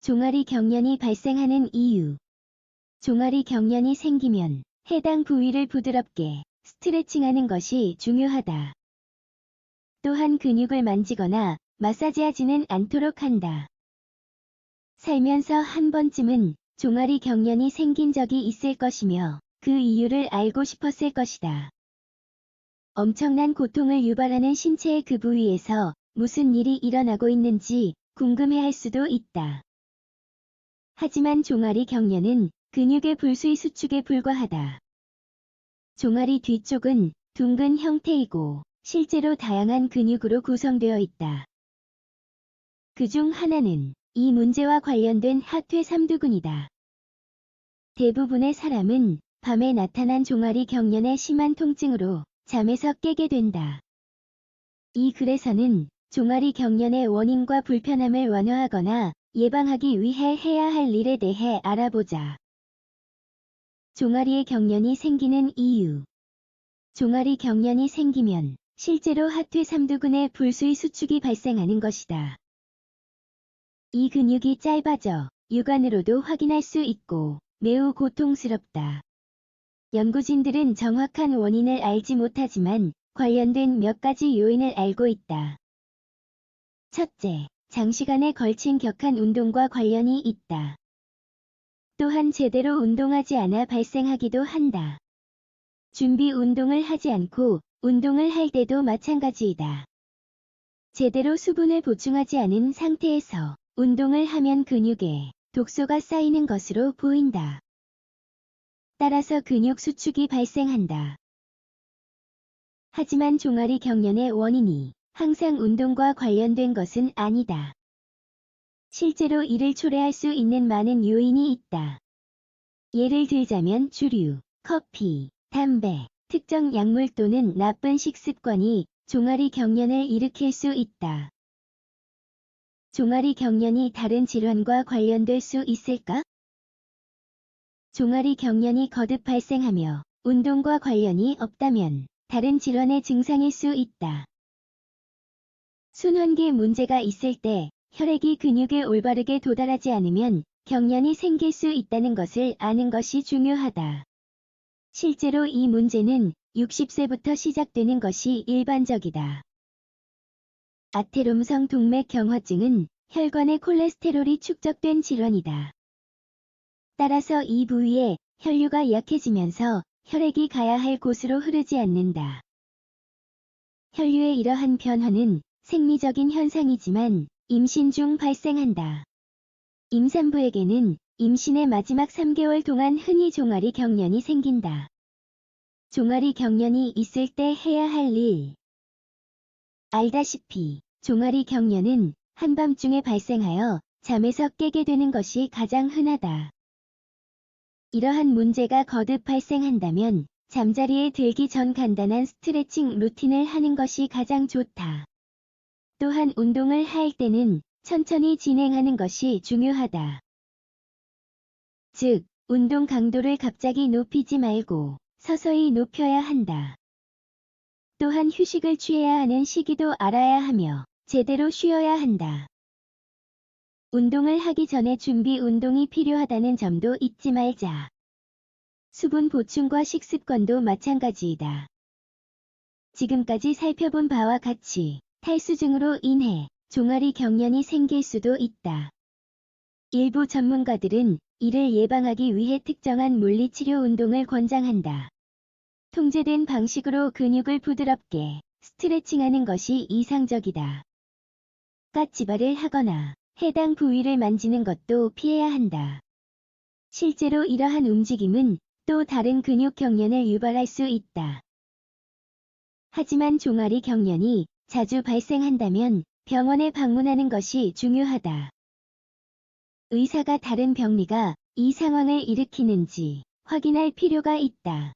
종아리 경련이 발생하는 이유. 종아리 경련이 생기면 해당 부위를 부드럽게 스트레칭하는 것이 중요하다. 또한 근육을 만지거나 마사지하지는 않도록 한다. 살면서 한 번쯤은 종아리 경련이 생긴 적이 있을 것이며 그 이유를 알고 싶었을 것이다. 엄청난 고통을 유발하는 신체의 그 부위에서 무슨 일이 일어나고 있는지 궁금해할 수도 있다. 하지만 종아리 경련은 근육의 불수의 수축에 불과하다. 종아리 뒤쪽은 둥근 형태이고 실제로 다양한 근육으로 구성되어 있다. 그중 하나는 이 문제와 관련된 하퇴삼두근이다. 대부분의 사람은 밤에 나타난 종아리 경련의 심한 통증으로 잠에서 깨게 된다. 이 글에서는 종아리 경련의 원인과 불편함을 완화하거나 예방하기 위해 해야 할 일에 대해 알아보자. 종아리에 경련이 생기는 이유. 종아리 경련이 생기면 실제로 하퇴삼두근의 불수의 수축이 발생하는 것이다. 이 근육이 짧아져 육안으로도 확인할 수 있고 매우 고통스럽다. 연구진들은 정확한 원인을 알지 못하지만 관련된 몇 가지 요인을 알고 있다. 첫째, 장시간에 걸친 격한 운동과 관련이 있다. 또한 제대로 운동하지 않아 발생하기도 한다. 준비 운동을 하지 않고 운동을 할 때도 마찬가지이다. 제대로 수분을 보충하지 않은 상태에서 운동을 하면 근육에 독소가 쌓이는 것으로 보인다. 따라서 근육 수축이 발생한다. 하지만 종아리 경련의 원인이 항상 운동과 관련된 것은 아니다. 실제로 이를 초래할 수 있는 많은 요인이 있다. 예를 들자면 주류, 커피, 담배, 특정 약물 또는 나쁜 식습관이 종아리 경련을 일으킬 수 있다. 종아리 경련이 다른 질환과 관련될 수 있을까? 종아리 경련이 거듭 발생하며 운동과 관련이 없다면 다른 질환의 증상일 수 있다. 순환기에 문제가 있을 때 혈액이 근육에 올바르게 도달하지 않으면 경련이 생길 수 있다는 것을 아는 것이 중요하다. 실제로 이 문제는 60세부터 시작되는 것이 일반적이다. 아테롬성 동맥경화증은 혈관에 콜레스테롤이 축적된 질환이다. 따라서 이 부위에 혈류가 약해지면서 혈액이 가야 할 곳으로 흐르지 않는다. 혈류의 이러한 변화는 생리적인 현상이지만 임신 중 발생한다. 임산부에게는 임신의 마지막 3개월 동안 흔히 종아리 경련이 생긴다. 종아리 경련이 있을 때 해야 할 일. 알다시피 종아리 경련은 한밤중에 발생하여 잠에서 깨게 되는 것이 가장 흔하다. 이러한 문제가 거듭 발생한다면 잠자리에 들기 전 간단한 스트레칭 루틴을 하는 것이 가장 좋다. 또한 운동을 할 때는 천천히 진행하는 것이 중요하다. 즉, 운동 강도를 갑자기 높이지 말고 서서히 높여야 한다. 또한 휴식을 취해야 하는 시기도 알아야 하며 제대로 쉬어야 한다. 운동을 하기 전에 준비 운동이 필요하다는 점도 잊지 말자. 수분 보충과 식습관도 마찬가지이다. 지금까지 살펴본 바와 같이 탈수증으로 인해 종아리 경련이 생길 수도 있다. 일부 전문가들은 이를 예방하기 위해 특정한 물리치료 운동을 권장한다. 통제된 방식으로 근육을 부드럽게 스트레칭하는 것이 이상적이다. 까치발을 하거나 해당 부위를 만지는 것도 피해야 한다. 실제로 이러한 움직임은 또 다른 근육 경련을 유발할 수 있다. 하지만 종아리 경련이 자주 발생한다면 병원에 방문하는 것이 중요하다. 의사가 다른 병리가 이 상황을 일으키는지 확인할 필요가 있다.